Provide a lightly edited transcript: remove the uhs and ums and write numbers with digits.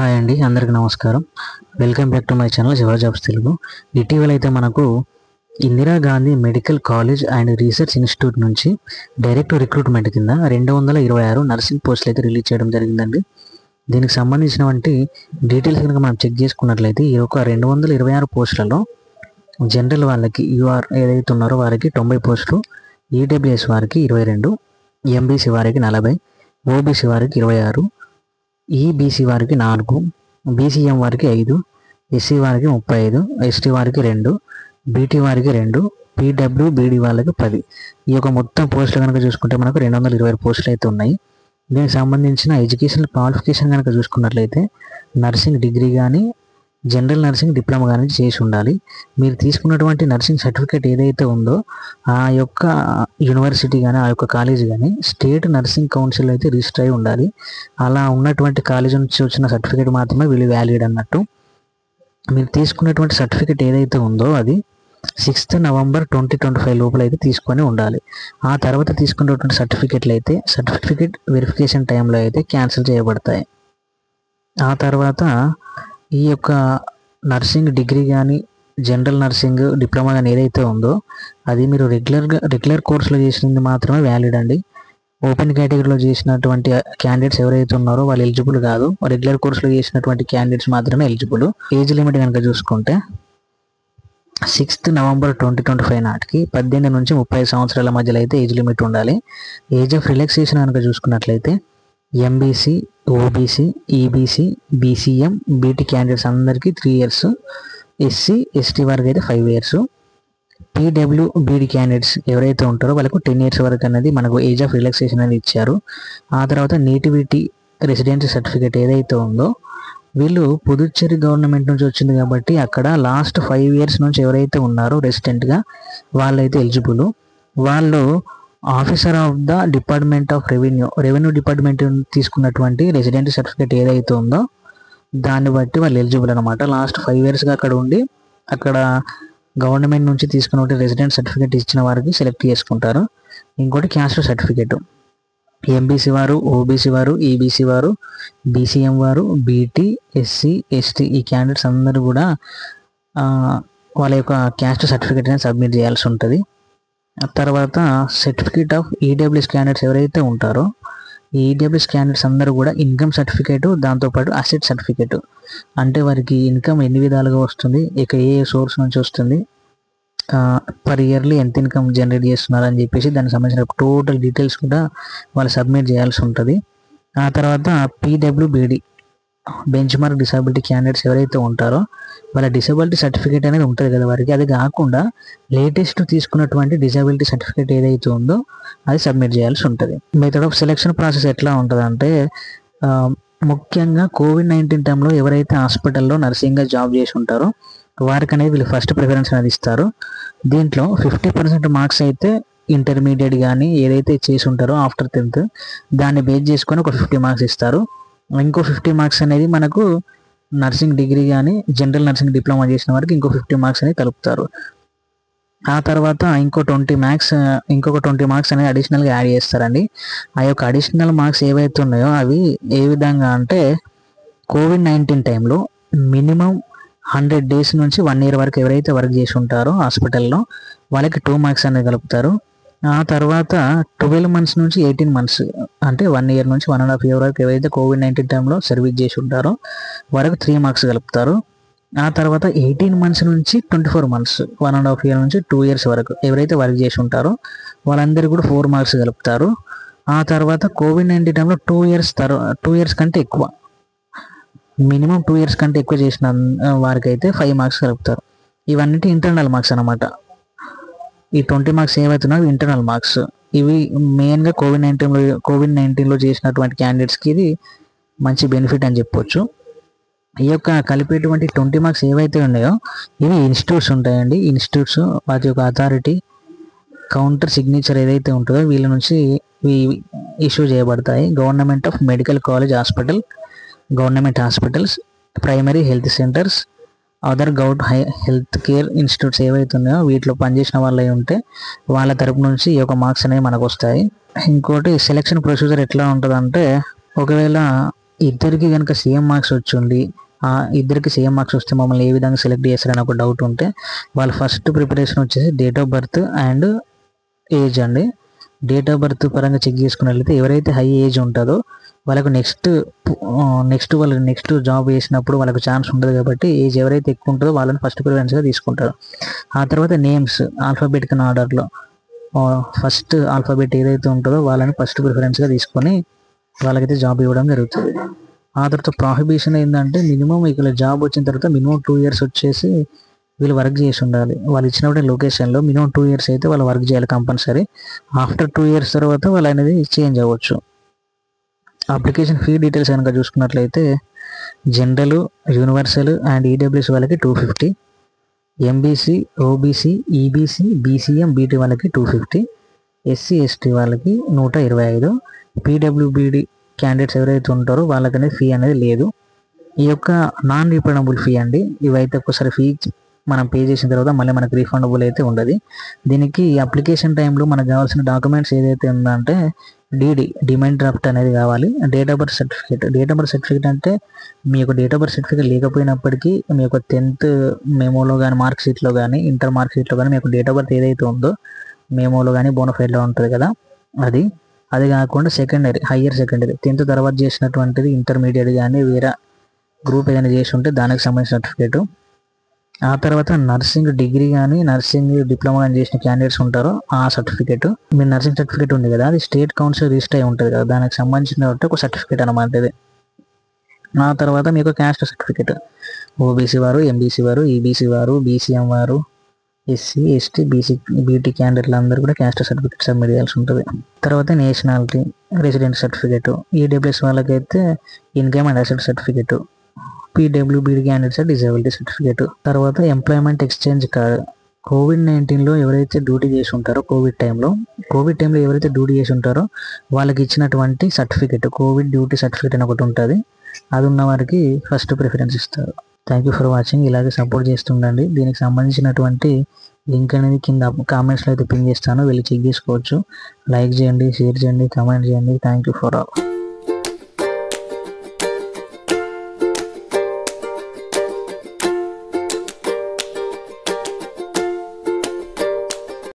Hi అండి, అందరికీ నమస్కారం. Welcome back to my channel Shiva jobs Telugu. ఇటీవల అయితే మనకు Indira Gandhi medical college and research institute నుంచి డైరెక్ట్ రిక్రూట్మెంట్ కింద 226 నర్సింగ్ పోస్టులు అయితే రిలీజ్ చేయడం జరిగిందండి. దీనికి సంబంధించినటువంటి డీటెయిల్స్ కనుక మనం చెక్ చేసుకున్నట్లయితే ఈ యొక్క 226 పోస్టులలో జనరల్ వాళ్ళకి యూఆర్ ఏదైతే ఉన్నారో వారికి 90 పోస్టులు, ఈడబ్ల్యూఎస్ వారికి 22, ఎంబీసీ వారికి 40, ఓబీసీ వారికి 26, ఈబీసీ వారికి 4, బీసీఎం వారికి 5, ఎస్సీ వారికి 35, ఎస్టీ వారికి 2, బీటీ వారికి 2, పీడబ్ల్యూబీడీ వాళ్ళకి 10. ఈ యొక్క మొత్తం పోస్టులు కనుక చూసుకుంటే మనకు 226 పోస్టులు అయితే ఉన్నాయి. దీనికి సంబంధించిన ఎడ్యుకేషనల్ క్వాలిఫికేషన్ కనుక చూసుకున్నట్లయితే నర్సింగ్ డిగ్రీ కానీ, జనరల్ నర్సింగ్ డిప్లొమా కానీ చేసి ఉండాలి. మీరు తీసుకున్నటువంటి నర్సింగ్ సర్టిఫికేట్ ఏదైతే ఉందో ఆ యొక్క యూనివర్సిటీ కానీ, ఆ యొక్క కాలేజీ కానీ స్టేట్ నర్సింగ్ కౌన్సిల్ అయితే రిజిస్టర్ అయి ఉండాలి. అలా ఉన్నటువంటి కాలేజీ నుంచి వచ్చిన సర్టిఫికేట్ మాత్రమే వీళ్ళు వ్యాలిడ్ అన్నట్టు. మీరు తీసుకున్నటువంటి సర్టిఫికేట్ ఏదైతే ఉందో అది 6th November 2025 లోపల అయితే తీసుకొని ఉండాలి. ఆ తర్వాత తీసుకున్నటువంటి సర్టిఫికేట్లు అయితే సర్టిఫికేట్ వెరిఫికేషన్ టైంలో అయితే క్యాన్సిల్ చేయబడతాయి. ఆ తర్వాత ఈ యొక్క నర్సింగ్ డిగ్రీ కానీ, జనరల్ నర్సింగ్ డిప్లొమా కానీ ఏదైతే ఉందో అది మీరు రెగ్యులర్ కోర్సులో చేసినది మాత్రమే వ్యాలిడ్ అండి. ఓపెన్ కేటగిరీలో చేసినటువంటి క్యాండిడేట్స్ ఎవరైతే ఉన్నారో వాళ్ళు ఎలిజిబుల్ కాదు. రెగ్యులర్ కోర్సులో చేసినటువంటి క్యాండిడేట్స్ మాత్రమే ఎలిజిబుల్. ఏజ్ లిమిట్ కనుక చూసుకుంటే 6th November 2025 నాటికి 18 నుంచి 30 సంవత్సరాల మధ్యలో అయితే ఏజ్ లిమిట్ ఉండాలి. ఏజ్ ఆఫ్ రిలాక్సేషన్ కనుక చూసుకున్నట్లయితే MBC, OBC, EBC, BCM, BT candidates అందరికీ 3 years, ఎస్సీ, ఎస్టీ వారికి అయితే 5 years, పీడబ్ల్యూబీడీ క్యాండిడేట్స్ ఎవరైతే ఉంటారో వాళ్ళకు 10 years వరకు అనేది మనకు ఏజ్ ఆఫ్ రిలాక్సేషన్ అనేది ఇచ్చారు. ఆ తర్వాత నేటివిటీ రెసిడెన్సీ సర్టిఫికేట్ ఏదైతే ఉందో వీళ్ళు పుదుచ్చేరి గవర్నమెంట్ నుంచి వచ్చింది కాబట్టి అక్కడ లాస్ట్ 5 years నుంచి ఎవరైతే ఉన్నారో రెసిడెంట్గా వాళ్ళైతే ఎలిజిబుల్. వాళ్ళు officer of the department of revenue department తీసుకున్నటువంటి రెసిడెంట్ సర్టిఫికేట్ ఏదైతే ఉందో దాన్ని బట్టి వాళ్ళు ఎలిజిబుల్ అనమాట. లాస్ట్ 5 yearsగా అక్కడ ఉండి అక్కడ గవర్నమెంట్ నుంచి తీసుకున్న రెసిడెంట్ సర్టిఫికేట్ ఇచ్చిన వారికి సెలెక్ట్ చేసుకుంటారు. ఇంకోటి క్యాస్ట్ సర్టిఫికేట్ ఎంబీసీ వారు, ఓబీసీ వారు, ఈబీసీ వారు, బీసీఎం వారు, బీటీ, ఎస్సీ, ఎస్టీ ఈ క్యాండిడేట్స్ అందరూ కూడా వాళ్ళ యొక్క క్యాస్ట్ సర్టిఫికేట్ అనేది సబ్మిట్ చేయాల్సి ఉంటుంది. తర్వాత సర్టిఫికేట్ ఆఫ్ ఈడబ్ల్యూఎస్ క్యాండిడేట్స్ ఎవరైతే ఉంటారో ఈ ఈడబ్ల్యూఎస్ క్యాండిడేట్స్ అందరూ కూడా ఇన్కమ్ సర్టిఫికేట్, దాంతోపాటు అసెట్ సర్టిఫికేట్ అంటే వారికి ఇన్కమ్ ఎన్ని విధాలుగా వస్తుంది, ఇక ఏ సోర్స్ నుంచి వస్తుంది, పర్ ఇయర్లీ ఎంత ఇన్కమ్ జనరేట్ చేస్తున్నారు అని చెప్పేసి దానికి సంబంధించిన టోటల్ డీటెయిల్స్ కూడా వాళ్ళు సబ్మిట్ చేయాల్సి ఉంటుంది. ఆ తర్వాత PWBD bench mark disability candidates ఎవరైతే ఉంటారో వాళ్ళ డిసబిలిటీ సర్టిఫికేట్ అనేది ఉంటుంది కదా వారికి. అది కాకుండా లేటెస్ట్ తీసుకున్నటువంటి డిసబిలిటీ సర్టిఫికేట్ ఏదైతే ఉందో అది సబ్మిట్ చేయాల్సి ఉంటుంది. మెథడ్ ఆఫ్ సెలెక్షన్ ప్రాసెస్ ఎట్లా ఉంటుంది అంటే ముఖ్యంగా COVID-19 టైంలో ఎవరైతే హాస్పిటల్లో నర్సింగ్గా జాబ్ చేసి ఉంటారో వారికి అనేది వీళ్ళు ఫస్ట్ ప్రిఫరెన్స్ అనేది ఇస్తారు. దీంట్లో 50% మార్క్స్ అయితే ఇంటర్మీడియట్ కానీ ఏదైతే చేసి ఉంటారో ఆఫ్టర్ 10th దాన్ని బేస్ చేసుకొని ఒక 50 మార్క్స్ ఇస్తారు. ఇంకో 50 మార్క్స్ అనేది మనకు నర్సింగ్ డిగ్రీ కానీ, జనరల్ నర్సింగ్ డిప్లొమా చేసిన వారికి ఇంకో 50 మార్క్స్ అనేది కలుపుతారు. ఆ తర్వాత ఇంకొక 20 మార్క్స్ అనేది అడిషనల్గా యాడ్ చేస్తారండి. ఆ యొక్క అడిషనల్ మార్క్స్ ఏవైతే ఉన్నాయో అవి ఏ విధంగా అంటే COVID-19 టైంలో మినిమం 100 days నుంచి 1 year వరకు ఎవరైతే వర్క్ చేసి ఉంటారో హాస్పిటల్లో వాళ్ళకి 2 marks అనేది కలుపుతారు. ఆ తర్వాత 12 months నుంచి 18 months అంటే 1 year నుంచి 1.5 year వరకు ఎవరైతే COVID-19 టైంలో సర్వీస్ చేసి ఉంటారో వారికి 3 marks కలుపుతారు. ఆ తర్వాత 18 months నుంచి 24 months 1.5 year నుంచి 2 years వరకు ఎవరైతే వర్క్ చేసి ఉంటారో వాళ్ళందరికీ కూడా 4 marks కలుపుతారు. ఆ తర్వాత COVID-19 టైంలో 2 years కంటే ఎక్కువ, మినిమం 2 years కంటే ఎక్కువ చేసిన వారికి అయితే 5 marks కలుపుతారు. ఇవన్నీ ఇంటర్నల్ మార్క్స్ అనమాట. ఈ 20 marks ఏవైతున్నాయో ఇంటర్నల్ మార్క్స్ ఇవి మెయిన్గా COVID-19లో చేసినటువంటి క్యాండిడేట్స్కి ఇది మంచి బెనిఫిట్ అని చెప్పొచ్చు. ఈ యొక్క కలిపేటువంటి 20 marks ఏవైతే ఉన్నాయో ఇవి ఇన్స్టిట్యూట్స్ ఉంటాయండి. ఇన్స్టిట్యూట్స్ వాటి యొక్క అథారిటీ కౌంటర్ సిగ్నేచర్ ఏదైతే ఉంటుందో వీళ్ళ నుంచి ఇష్యూ చేయబడతాయి. Government of medical college hospital, government hospitals, primary health centres, other health care institutes ఏవైతే ఉన్నాయో వీటిలో పనిచేసిన వాళ్ళు ఉంటే వాళ్ళ తరపు నుంచి ఈ యొక్క మార్క్స్ అనేవి మనకు వస్తాయి. ఇంకోటి సెలెక్షన్ ప్రొసీజర్ ఎట్లా ఉంటుందంటే ఒకవేళ ఇద్దరికి కనుక సేమ్ మార్క్స్ వచ్చి ఇద్దరికి సేమ్ మార్క్స్ వస్తే మమ్మల్ని ఏ విధంగా సెలెక్ట్ చేస్తారని ఒక డౌట్ ఉంటే వాళ్ళ ఫస్ట్ ప్రిపరేషన్ వచ్చేసి date of birth and age అండి. డేట్ ఆఫ్ బర్త్ పరంగా చెక్ చేసుకున్నట్లయితే ఎవరైతే హై ఏజ్ ఉంటుందో వాళ్ళకు నెక్స్ట్ జాబ్ వేసినప్పుడు వాళ్ళకు ఛాన్స్ ఉంటుంది కాబట్టి ఏజ్ ఎవరైతే ఎక్కువ ఉంటుందో వాళ్ళని ఫస్ట్ ప్రిఫరెన్స్గా తీసుకుంటారు. ఆ తర్వాత నేమ్స్ ఆల్ఫాబెటికల్ ఆర్డర్లో ఫస్ట్ ఆల్ఫాబెట్ ఏదైతే ఉంటుందో వాళ్ళని ఫస్ట్ ప్రిఫరెన్స్గా తీసుకొని వాళ్ళకైతే జాబ్ ఇవ్వడం జరుగుతుంది. ఆ తర్వాత ప్రాహిబిషన్ ఏంటంటే మినిమం ఇక్కడ జాబ్ వచ్చిన తర్వాత మినిమం 2 years వచ్చేసి వీళ్ళు వర్క్ చేసి ఉండాలి. వాళ్ళు ఇచ్చినప్పుడు లొకేషన్లో మినిమం 2 years అయితే వాళ్ళు వర్క్ చేయాలి కంపల్సరీ. ఆఫ్టర్ 2 years తర్వాత వాళ్ళు అనేది చేంజ్ అవ్వచ్చు. అప్లికేషన్ ఫీ డీటెయిల్స్ కనుక చూసుకున్నట్లయితే జనరల్, యూనివర్సల్ అండ్ ఈడబ్ల్యూఎస్ వాళ్ళకి 250, MBC, OBC, EBC, BCM, BT వాళ్ళకి 250, ఎస్సీ, ఎస్టీ వాళ్ళకి 125, పీడబ్ల్యూబీడీ క్యాండిడేట్స్ ఎవరైతే ఉంటారో వాళ్ళకనేది ఫీ అనేది లేదు. ఈ యొక్క నాన్ రీఫండబుల్ ఫీ అండి. ఇవైతే ఒకసారి ఫీ మనం పే చేసిన తర్వాత మళ్ళీ మనకు రీఫండబుల్ అయితే ఉండదు. దీనికి అప్లికేషన్ టైంలో మనకు కావాల్సిన డాక్యుమెంట్స్ ఏదైతే ఉందంటే డిమాండ్ డ్రాఫ్ట్ అనేది కావాలి. డేట్ ఆఫ్ బర్త్ సర్టిఫికేట్ అంటే మీ యొక్క డేట్ ఆఫ్ బర్త్ సర్టిఫికేట్ లేకపోయినప్పటికీ మీ యొక్క 10th మెమోలో కానీ మార్క్ షీట్లో కానీ ఇంటర్ మార్క్ షీట్లో కానీ మీ యొక్క డేట్ ఆఫ్ బర్త్ ఏదైతే ఉందో మెమోలో కానీ బోనఫైడ్లో ఉంటుంది కదా అది కాకుండా హయ్యర్ సెకండరీ 10th తర్వాత చేసినటువంటిది ఇంటర్మీడియట్ కానీ వేరే గ్రూప్ ఏదైనా చేసి ఉంటే దానికి సంబంధించిన సర్టిఫికేట్. ఆ తర్వాత నర్సింగ్ డిగ్రీ కానీ నర్సింగ్ డిప్లొమా కానీ చేసిన క్యాండిడేట్స్ ఉంటారో ఆ సర్టిఫికేట్. మీ నర్సింగ్ సర్టిఫికేట్ ఉంది కదా, అది స్టేట్ కౌన్సిల్ రిజిస్టర్ అయి ఉంటుంది కదా, దానికి సంబంధించిన ఒక సర్టిఫికేట్ అనమాట ఇది. ఆ తర్వాత మీకు క్యాస్ట్ సర్టిఫికేట్, ఓబీసీ వారు, ఎంబీసీ వారు, ఈబీసీ వారు, బీసీఎం వారు, ఎస్సీ, ఎస్టీ, బీటీ క్యాండిడేట్లు అందరూ కూడా క్యాస్ట్ సర్టిఫికేట్ సబ్మిట్ చేయాల్సి ఉంటుంది. తర్వాత నేషనాలిటీ, రెసిడెంట్ సర్టిఫికేట్, ఈడబ్ల్యూఎస్ వాళ్ళకైతే income and asset certificate, PWBD candidates disability certificate. తర్వాత ఎంప్లాయ్మెంట్ ఎక్స్చేంజ్ కార్డ్. కోవిడ్-19లో ఎవరైతే డ్యూటీ చేసి ఉంటారో కోవిడ్ టైంలో ఎవరైతే డ్యూటీ చేసి ఉంటారో వాళ్ళకి ఇచ్చినటువంటి సర్టిఫికేట్, కోవిడ్ డ్యూటీ సర్టిఫికేట్ అని ఒకటి ఉంటుంది. అది ఉన్న వారికి ఫస్ట్ ప్రిఫరెన్స్ ఇస్తారు. Thank you for watching. ఇలాగే సపోర్ట్ చేస్తుండండి. దీనికి సంబంధించినటువంటి లింక్ అనేది కింద కామెంట్స్లో అయితే పిన్ చేస్తాను, వెళ్ళి చెక్ చేసుకోవచ్చు. లైక్ చేయండి, షేర్ చేయండి, కామెంట్ చేయండి. Thank you for all.